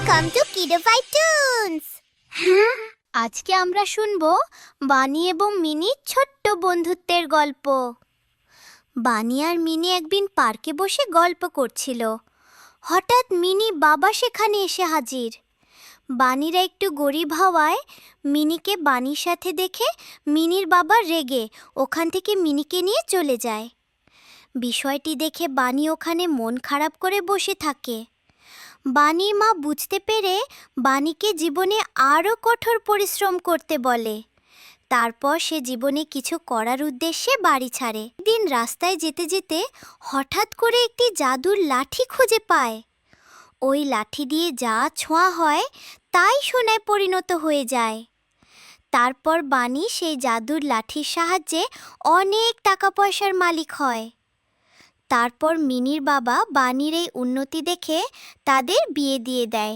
Welcome to কিডোফাই toons. আজকে আমরা শুনবো বানি এবং মিনির ছোট্ট বন্ধুত্বের গল্প। বানি আর মিনি একদিন পার্কে বসে গল্প করছিল। হঠাৎ মিনি বাবা সেখানে এসে হাজির। বানিরা একটু গরিব হওয়ায় মিনিকে বানির সাথে দেখে মিনির বাবা রেগে ওখান থেকে মিনিকে নিয়ে চলে যায়। বিষয়টি দেখে বানি ওখানে মন খারাপ করে বসে থাকে। বানির মা বুঝতে পেরে বানিকে জীবনে আরও কঠোর পরিশ্রম করতে বলে। তারপর সে জীবনে কিছু করার উদ্দেশ্যে বাড়ি ছাড়ে। একদিন রাস্তায় যেতে যেতে হঠাৎ করে একটি জাদুর লাঠি খুঁজে পায়। ওই লাঠি দিয়ে যা ছোঁয়া হয় তাই সোনায় পরিণত হয়ে যায়। তারপর বানি সেই জাদুর লাঠির সাহায্যে অনেক টাকা পয়সার মালিক হয়। তারপর মিনির বাবা বানির এই উন্নতি দেখে তাদের বিয়ে দিয়ে দেয়।